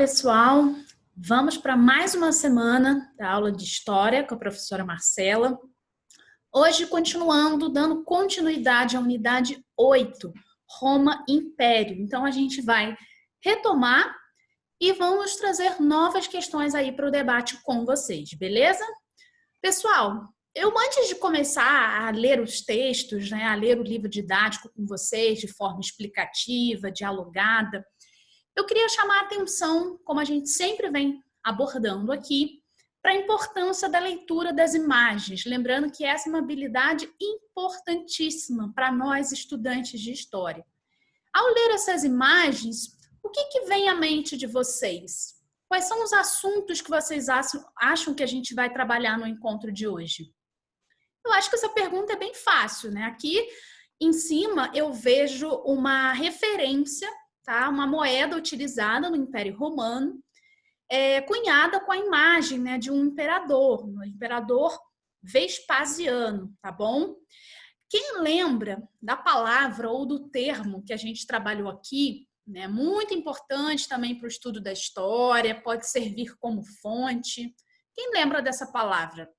pessoal! Vamos para mais uma semana da aula de História com a professora Marcela. Hoje, continuando, dando continuidade à unidade 8, Roma Império. Então, a gente vai retomar e vamos trazer novas questões aí para o debate com vocês, beleza? Pessoal, antes de começar a ler os textos, a ler o livro didático com vocês de forma explicativa, dialogada, eu queria chamar a atenção, como a gente sempre vem abordando aqui, para a importância da leitura das imagens. Lembrando que essa é uma habilidade importantíssima para nós, estudantes de História. Ao ler essas imagens, o que vem à mente de vocês? Quais são os assuntos que vocês acham que a gente vai trabalhar no encontro de hoje? Eu acho que essa pergunta é bem fácil, né? Aqui em cima eu vejo uma referência, tá? Uma moeda utilizada no Império Romano, cunhada com a imagem, né, de um imperador, o imperador Vespasiano, tá bom? Quem lembra da palavra ou do termo que a gente trabalhou aqui, né, muito importante também para o estudo da história, pode servir como fonte. Quem lembra dessa palavra?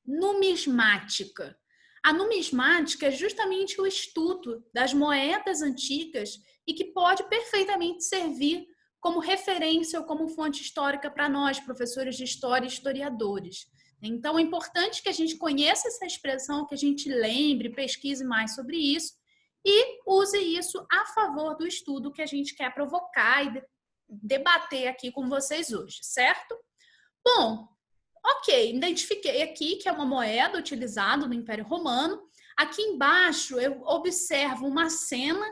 Numismática. A numismática é justamente o estudo das moedas antigas e que pode perfeitamente servir como referência ou como fonte histórica para nós, professores de história e historiadores. Então, é importante que a gente conheça essa expressão, que a gente lembre, pesquise mais sobre isso e use isso a favor do estudo que a gente quer provocar e debater aqui com vocês hoje, certo? Bom, ok, identifiquei aqui que é uma moeda utilizada no Império Romano. Aqui embaixo eu observo uma cena.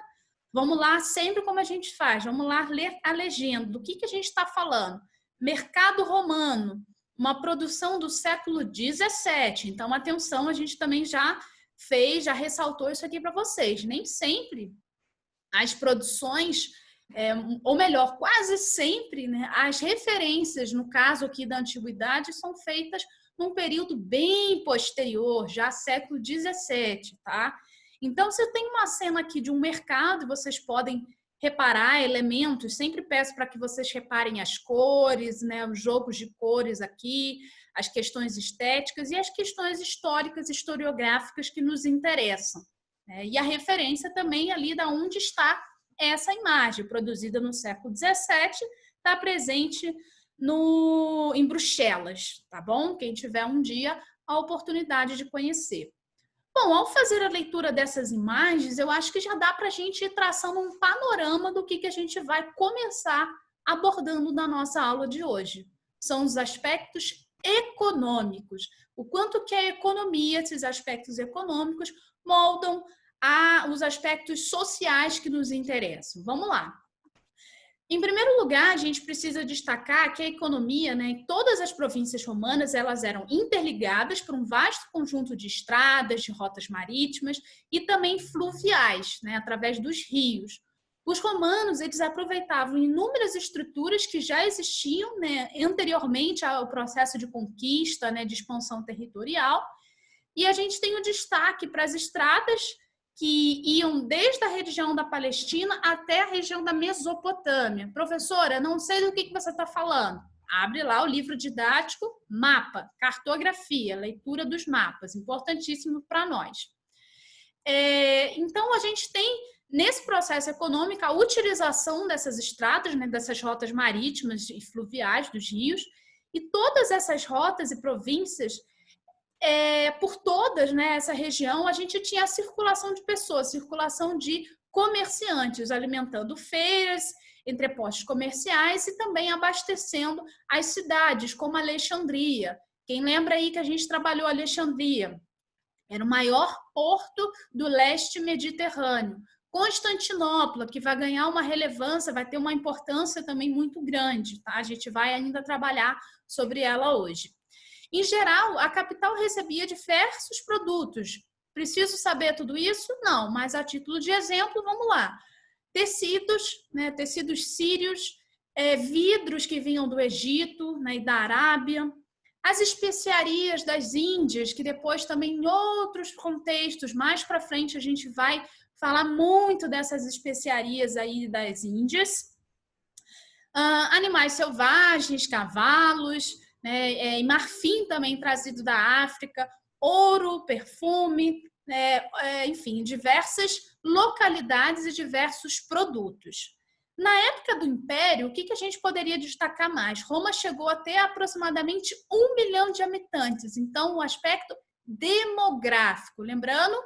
Vamos lá, sempre como a gente faz. Vamos lá ler a legenda. Do que a gente está falando? Mercado romano, uma produção do século XVII. Então, atenção, a gente também já ressaltou isso aqui para vocês. Nem sempre as produções, ou melhor, quase sempre, né, as referências, no caso aqui da antiguidade, são feitas num período bem posterior, já século XVII, tá? Então, você tem uma cena aqui de um mercado, vocês podem reparar elementos, sempre peço para que vocês reparem as cores, né, os jogos de cores aqui, as questões estéticas e as questões históricas, historiográficas que nos interessam. E a referência também ali da onde está essa imagem, produzida no século XVII, está presente em Bruxelas, tá bom? Quem tiver um dia a oportunidade de conhecer. Bom, ao fazer a leitura dessas imagens, eu acho que já dá para a gente ir traçando um panorama do que a gente vai começar abordando na nossa aula de hoje. São os aspectos econômicos. O quanto que a economia, esses aspectos econômicos, moldam os aspectos sociais que nos interessam. Vamos lá. Em primeiro lugar, a gente precisa destacar que a economia, né, em todas as províncias romanas, elas eram interligadas por um vasto conjunto de estradas, de rotas marítimas e também fluviais, né, através dos rios. Os romanos, eles aproveitavam inúmeras estruturas que já existiam, né, anteriormente ao processo de conquista, né, de expansão territorial, e a gente tem o destaque para as estradas que iam desde a região da Palestina até a região da Mesopotâmia. Professora, não sei do que você está falando. Abre lá o livro didático, mapa, cartografia, leitura dos mapas, importantíssimo para nós. Então, a gente tem, nesse processo econômico, a utilização dessas estradas, né, dessas rotas marítimas e fluviais dos rios, e todas essas rotas e províncias, por todas, né, essa região, a gente tinha a circulação de pessoas, circulação de comerciantes, alimentando feiras, entrepostos comerciais e também abastecendo as cidades, como Alexandria. Quem lembra aí que a gente trabalhou Alexandria? Era o maior porto do leste mediterrâneo. Constantinopla, que vai ganhar uma relevância, vai ter uma importância também muito grande, tá? A gente vai ainda trabalhar sobre ela hoje. Em geral, a capital recebia diversos produtos. Preciso saber tudo isso? Não, mas a título de exemplo, vamos lá. Tecidos, né, tecidos sírios, vidros que vinham do Egito, né, e da Arábia, as especiarias das Índias, que depois também em outros contextos, mais para frente a gente vai falar muito dessas especiarias aí das Índias. Animais selvagens, cavalos, né, e marfim também trazido da África, ouro, perfume, enfim, diversas localidades e diversos produtos. Na época do Império, o que a gente poderia destacar mais? Roma chegou a ter aproximadamente 1 milhão de habitantes, então o aspecto demográfico, lembrando,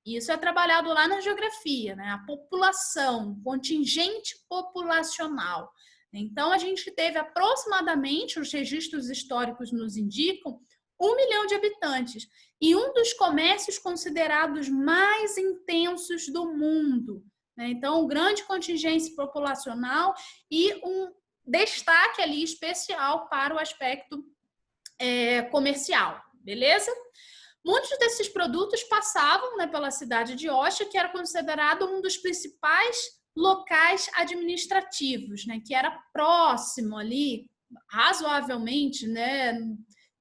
isso é trabalhado lá na geografia, né? A população, o contingente populacional. Então, a gente teve aproximadamente, os registros históricos nos indicam, 1 milhão de habitantes e um dos comércios considerados mais intensos do mundo. Então, um grande contingente populacional e um destaque ali especial para o aspecto comercial, beleza? Muitos desses produtos passavam, né, pela cidade de Ostia, que era considerado um dos principais locais administrativos, né, que era próximo ali, razoavelmente, né,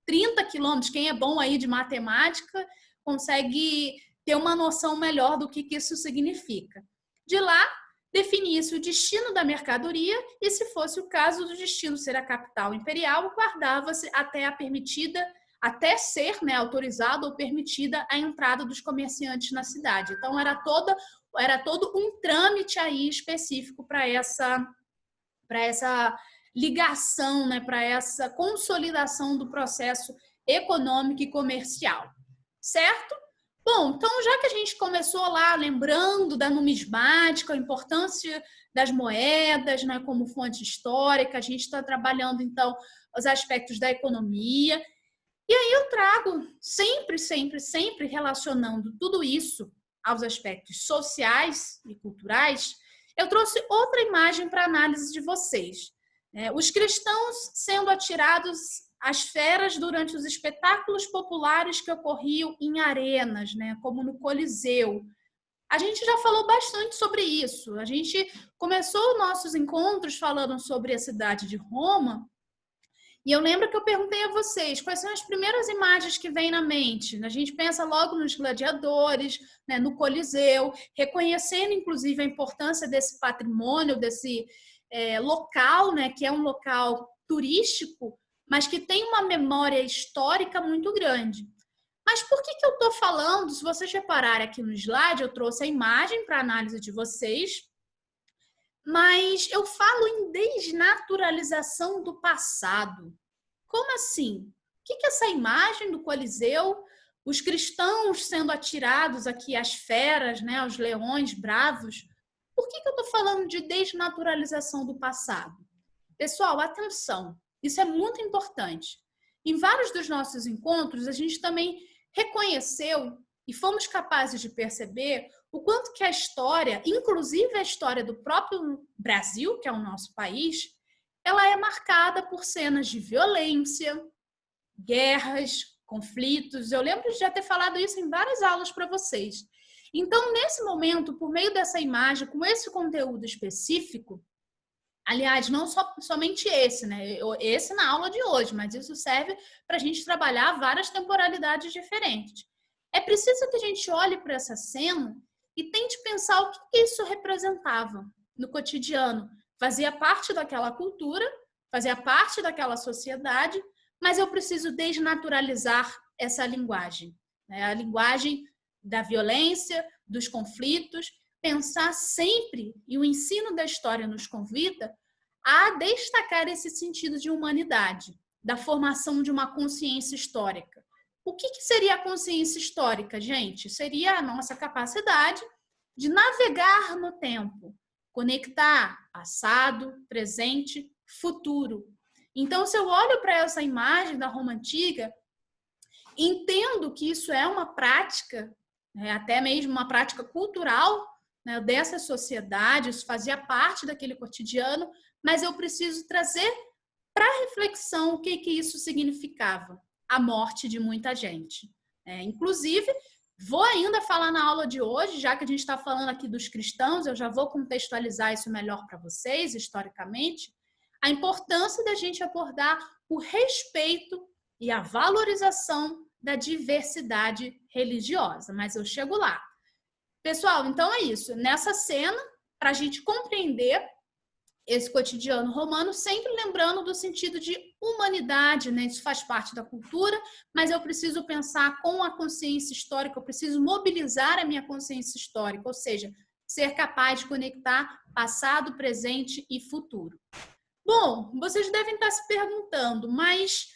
30 quilômetros. Quem é bom aí de matemática consegue ter uma noção melhor do que isso significa. De lá, definia-se o destino da mercadoria e, se fosse o caso do destino ser a capital imperial, guardava-se até ser, né, autorizada ou permitida a entrada dos comerciantes na cidade. Então, era todo um trâmite aí específico para essa ligação, né, para essa consolidação do processo econômico e comercial, certo? Bom, então já que a gente começou lá lembrando da numismática, a importância das moedas, né, como fonte histórica, a gente está trabalhando então os aspectos da economia. E aí eu trago sempre relacionando tudo isso aos aspectos sociais e culturais, eu trouxe outra imagem para análise de vocês. Os cristãos sendo atirados às feras durante os espetáculos populares que ocorriam em arenas, né, como no Coliseu. A gente já falou bastante sobre isso. A gente começou nossos encontros falando sobre a cidade de Roma. E eu lembro que eu perguntei a vocês quais são as primeiras imagens que vêm na mente. A gente pensa logo nos gladiadores, né, no Coliseu, reconhecendo inclusive a importância desse patrimônio, desse local, né, que é um local turístico, mas que tem uma memória histórica muito grande. Mas por que eu estou falando? Se vocês repararem aqui no slide, eu trouxe a imagem para análise de vocês, mas eu falo em desnaturalização do passado. Como assim? O que é essa imagem do Coliseu, os cristãos sendo atirados aqui às feras, né, aos leões bravos? Por que eu estou falando de desnaturalização do passado? Pessoal, atenção, isso é muito importante. Em vários dos nossos encontros, a gente também reconheceu e fomos capazes de perceber o quanto que a história, inclusive a história do próprio Brasil, que é o nosso país, ela é marcada por cenas de violência, guerras, conflitos. Eu lembro de já ter falado isso em várias aulas para vocês. Então, nesse momento, por meio dessa imagem, com esse conteúdo específico, aliás, não somente esse, né? Esse na aula de hoje, mas isso serve para a gente trabalhar várias temporalidades diferentes. É preciso que a gente olhe para essa cena e tente pensar o que isso representava no cotidiano. Fazia parte daquela cultura, fazia parte daquela sociedade, mas eu preciso desnaturalizar essa linguagem, né? A linguagem da violência, dos conflitos, pensar sempre, e o ensino da história nos convida a destacar esse sentido de humanidade, da formação de uma consciência histórica. O que seria a consciência histórica, gente? Seria a nossa capacidade de navegar no tempo, conectar passado, presente, futuro. Então, se eu olho para essa imagem da Roma Antiga, entendo que isso é uma prática, até mesmo uma prática cultural, né, dessa sociedade, isso fazia parte daquele cotidiano, mas eu preciso trazer para reflexão o que isso significava. A morte de muita gente. Inclusive, vou ainda falar na aula de hoje, já que a gente está falando aqui dos cristãos, eu já vou contextualizar isso melhor para vocês, historicamente, a importância da gente abordar o respeito e a valorização da diversidade religiosa, mas eu chego lá. Pessoal, então é isso. Nessa cena, para a gente compreender esse cotidiano romano, sempre lembrando do sentido de humanidade, né? Isso faz parte da cultura, mas eu preciso pensar com a consciência histórica, eu preciso mobilizar a minha consciência histórica, ou seja, ser capaz de conectar passado, presente e futuro. Bom, vocês devem estar se perguntando, mas,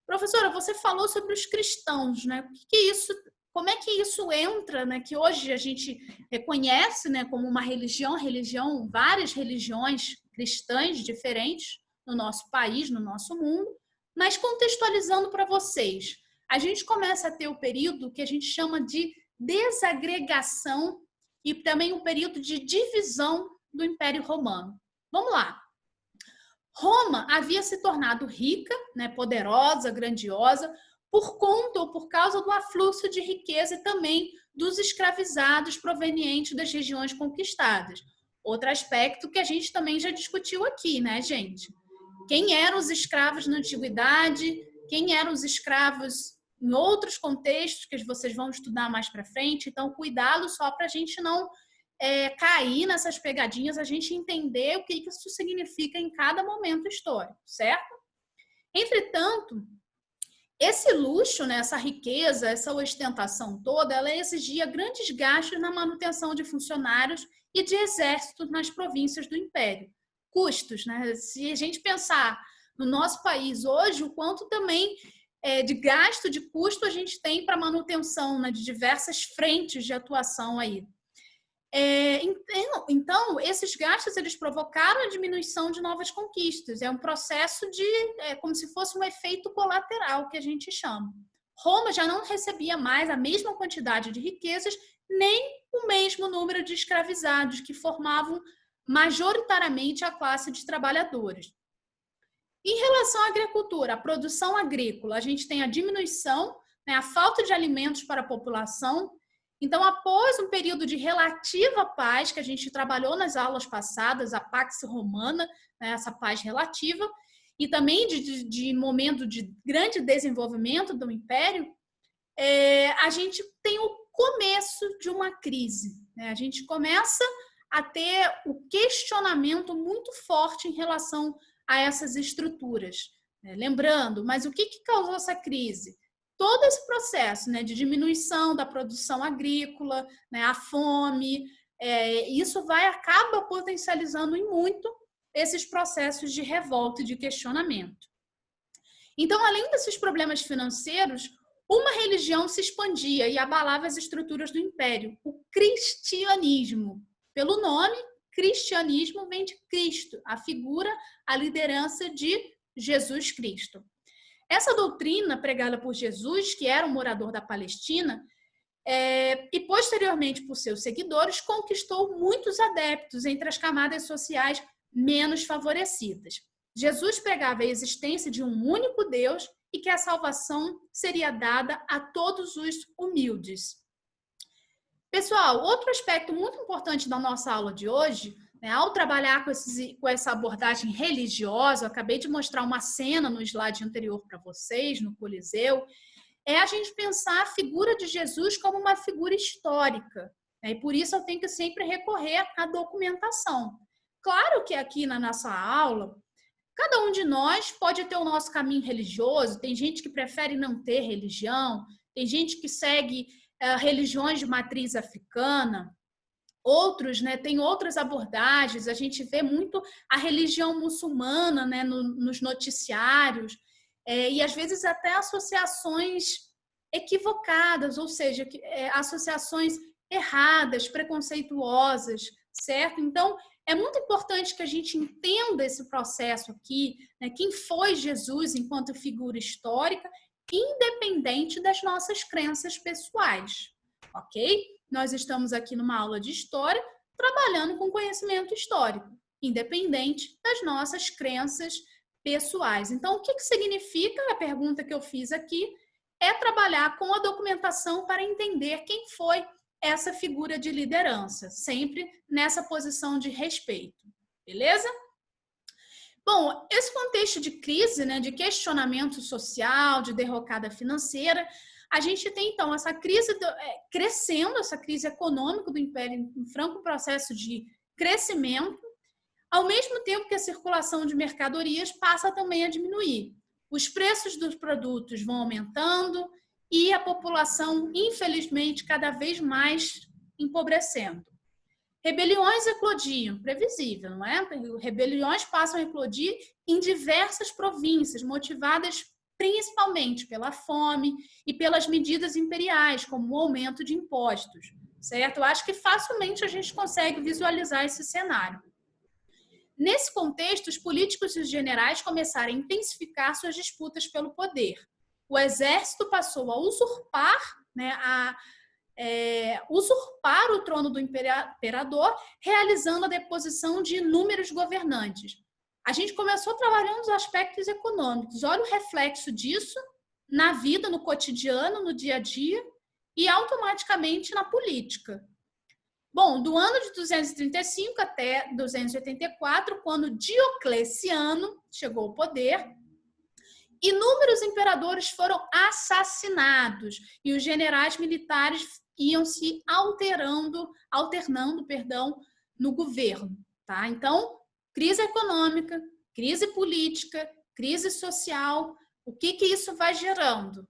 professora, você falou sobre os cristãos, né? O que é isso? Como é que isso entra, né? Que hoje a gente reconhece, né, como uma religião, várias religiões cristãs diferentes no nosso país, no nosso mundo, mas contextualizando para vocês, a gente começa a ter o período que a gente chama de desagregação e também o período de divisão do Império Romano. Vamos lá. Roma havia se tornado rica, né, poderosa, grandiosa, por conta ou por causa do afluxo de riqueza e também dos escravizados provenientes das regiões conquistadas. Outro aspecto que a gente também já discutiu aqui, né, gente? Quem eram os escravos na antiguidade, quem eram os escravos em outros contextos que vocês vão estudar mais para frente. Então, cuidado só para a gente não cair nessas pegadinhas, a gente entender o que isso significa em cada momento histórico, certo? Entretanto, esse luxo, né, essa riqueza, essa ostentação toda, ela exigia grandes gastos na manutenção de funcionários e de exércitos nas províncias do Império. Custos, né? Se a gente pensar no nosso país hoje, o quanto também de gasto, de custo a gente tem para manutenção, né, de diversas frentes de atuação aí. Então, esses gastos eles provocaram a diminuição de novas conquistas. É um processo como se fosse um efeito colateral que a gente chama. Roma já não recebia mais a mesma quantidade de riquezas, nem o mesmo número de escravizados, que formavam majoritariamente a classe de trabalhadores. Em relação à agricultura, a produção agrícola, a gente tem a diminuição, né, a falta de alimentos para a população. Então, após um período de relativa paz, que a gente trabalhou nas aulas passadas, a Pax Romana, né, essa paz relativa, e também de momento de grande desenvolvimento do Império, a gente tem o começo de uma crise, né? A gente começa a ter o questionamento muito forte em relação a essas estruturas. Lembrando, mas o que causou essa crise? Todo esse processo, né, de diminuição da produção agrícola, né, a fome, isso acaba potencializando em muito esses processos de revolta e de questionamento. Então, além desses problemas financeiros, uma religião se expandia e abalava as estruturas do império, o cristianismo. Pelo nome, cristianismo vem de Cristo, a figura, a liderança de Jesus Cristo. Essa doutrina pregada por Jesus, que era um morador da Palestina, e posteriormente por seus seguidores, conquistou muitos adeptos entre as camadas sociais menos favorecidas. Jesus pregava a existência de um único Deus e que a salvação seria dada a todos os humildes. Pessoal, outro aspecto muito importante da nossa aula de hoje, né, ao trabalhar com essa abordagem religiosa, eu acabei de mostrar uma cena no slide anterior para vocês, no Coliseu, é a gente pensar a figura de Jesus como uma figura histórica, né, e por isso eu tenho que sempre recorrer à documentação. Claro que aqui na nossa aula, cada um de nós pode ter o nosso caminho religioso, tem gente que prefere não ter religião, tem gente que segue religiões de matriz africana, outros, né, tem outras abordagens, a gente vê muito a religião muçulmana, né, nos noticiários, e às vezes até associações equivocadas, ou seja, associações erradas, preconceituosas, certo? Então, é muito importante que a gente entenda esse processo aqui, né, quem foi Jesus enquanto figura histórica, independente das nossas crenças pessoais, ok? Nós estamos aqui numa aula de história, trabalhando com conhecimento histórico, independente das nossas crenças pessoais. Então, o que significa a pergunta que eu fiz aqui? É trabalhar com a documentação para entender quem foi essa figura de liderança, sempre nessa posição de respeito, beleza? Bom, esse contexto de crise, né, de questionamento social, de derrocada financeira, a gente tem, então, essa crise crescendo, essa crise econômica do Império em franco processo de crescimento, ao mesmo tempo que a circulação de mercadorias passa também a diminuir. Os preços dos produtos vão aumentando e a população, infelizmente, cada vez mais empobrecendo. Rebeliões eclodiam, previsível, não é? Rebeliões passam a eclodir em diversas províncias, motivadas principalmente pela fome e pelas medidas imperiais, como o aumento de impostos, certo? Eu acho que facilmente a gente consegue visualizar esse cenário. Nesse contexto, os políticos e os generais começaram a intensificar suas disputas pelo poder. O exército passou a usurpar, né, usurpar o trono do imperador, realizando a deposição de inúmeros governantes. A gente começou trabalhando os aspectos econômicos. Olha o reflexo disso na vida, no cotidiano, no dia a dia e automaticamente na política. Bom, do ano de 235 até 284, quando Diocleciano chegou ao poder, inúmeros imperadores foram assassinados e os generais militares iam se alternando no governo, tá? Então, crise econômica, crise política, crise social, o que isso vai gerando?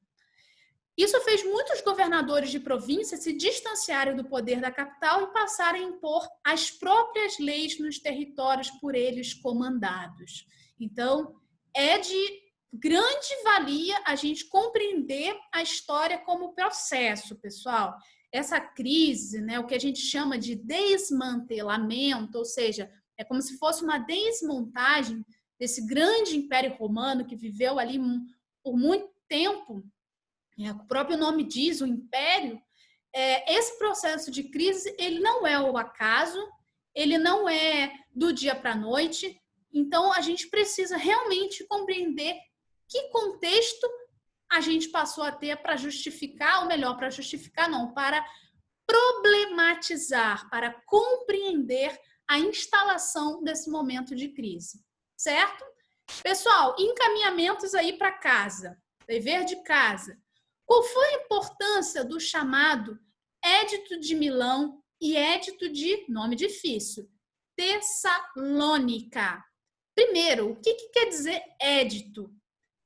Isso fez muitos governadores de província se distanciarem do poder da capital e passarem a impor as próprias leis nos territórios por eles comandados. Então, é de grande valia a gente compreender a história como processo, pessoal. Essa crise, né, o que a gente chama de desmantelamento, ou seja, é como se fosse uma desmontagem desse grande Império Romano que viveu ali por muito tempo. O próprio nome diz, o Império. Esse processo de crise, ele não é o acaso, ele não é do dia para a noite. Então, a gente precisa realmente compreender que contexto a gente passou a ter para justificar, ou melhor, para justificar não, para problematizar, para compreender a instalação desse momento de crise, certo? Pessoal, encaminhamentos aí para casa, dever de casa. Qual foi a importância do chamado Édito de Milão e Édito de, nome difícil, Tessalônica? Primeiro, o que quer dizer édito?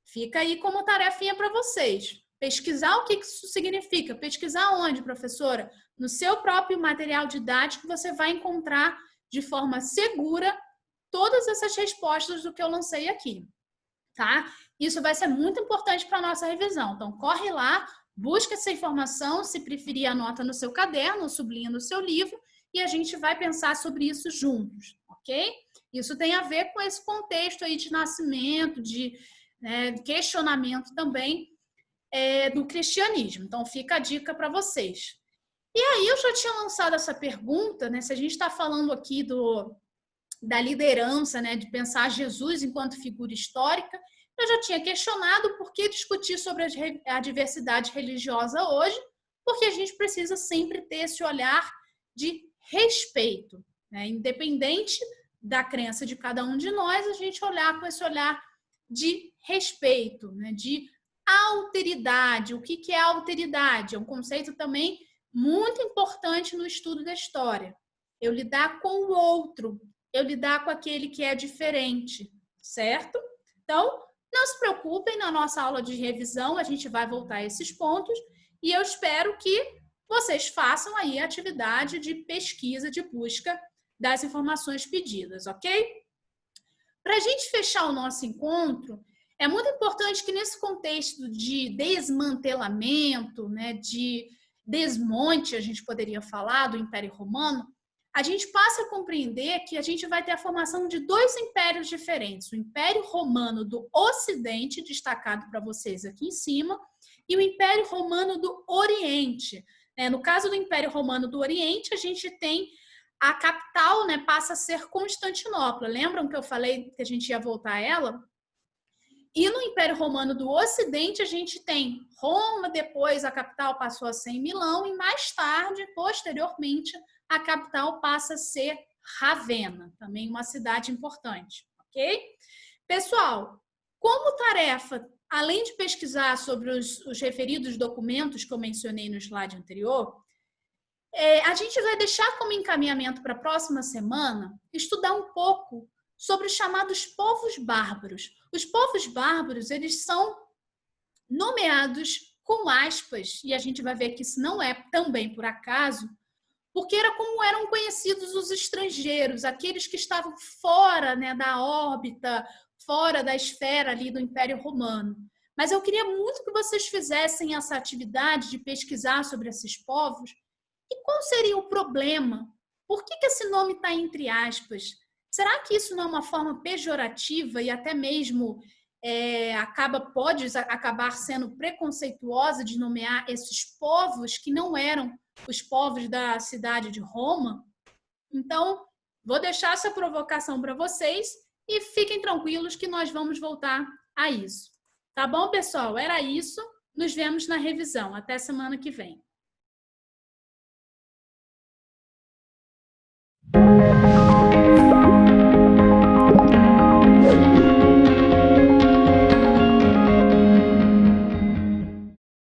Fica aí como tarefinha para vocês. Pesquisar o que isso significa. Pesquisar onde, professora? No seu próprio material didático, você vai encontrar de forma segura todas essas respostas do que eu lancei aqui, tá? Isso vai ser muito importante para a nossa revisão. Então, corre lá, busca essa informação, se preferir, anota no seu caderno, ou sublinha no seu livro, e a gente vai pensar sobre isso juntos, ok? Isso tem a ver com esse contexto aí de nascimento, de questionamento também do cristianismo. Então, fica a dica para vocês. E aí, eu já tinha lançado essa pergunta, né? Se a gente está falando aqui da liderança, né? De pensar Jesus enquanto figura histórica, eu já tinha questionado por que discutir sobre a diversidade religiosa hoje, porque a gente precisa sempre ter esse olhar de respeito, né? Independente da crença de cada um de nós, a gente olhar com esse olhar de respeito, né? De alteridade. O que é alteridade? É um conceito também muito importante no estudo da história. Eu lidar com o outro, eu lidar com aquele que é diferente, certo? Então, não se preocupem, na nossa aula de revisão a gente vai voltar a esses pontos e eu espero que vocês façam aí a atividade de pesquisa, de busca das informações pedidas, ok? Para a gente fechar o nosso encontro, é muito importante que nesse contexto de desmantelamento, né, de desmonte, a gente poderia falar, do Império Romano, a gente passa a compreender que a gente vai ter a formação de dois impérios diferentes. O Império Romano do Ocidente, destacado para vocês aqui em cima, e o Império Romano do Oriente. No caso do Império Romano do Oriente, a gente tem a capital, né, passa a ser Constantinopla. Lembram que eu falei que a gente ia voltar a ela? E no Império Romano do Ocidente, a gente tem Roma, depois a capital passou a ser em Milão, e mais tarde, posteriormente, a capital passa a ser Ravenna, também uma cidade importante, ok? Pessoal, como tarefa, além de pesquisar sobre os referidos documentos que eu mencionei no slide anterior, a gente vai deixar como encaminhamento para a próxima semana estudar um pouco sobre os chamados povos bárbaros. Os povos bárbaros, eles são nomeados com aspas, e a gente vai ver que isso não é também por acaso, porque era como eram conhecidos os estrangeiros, aqueles que estavam fora, né, da órbita, fora da esfera ali do Império Romano. Mas eu queria muito que vocês fizessem essa atividade de pesquisar sobre esses povos. E qual seria o problema? Por que esse nome está entre aspas? Será que isso não é uma forma pejorativa e até mesmo pode acabar sendo preconceituosa de nomear esses povos que não eram os povos da cidade de Roma? Então, vou deixar essa provocação para vocês e fiquem tranquilos que nós vamos voltar a isso. Tá bom, pessoal? Era isso. Nos vemos na revisão. Até semana que vem.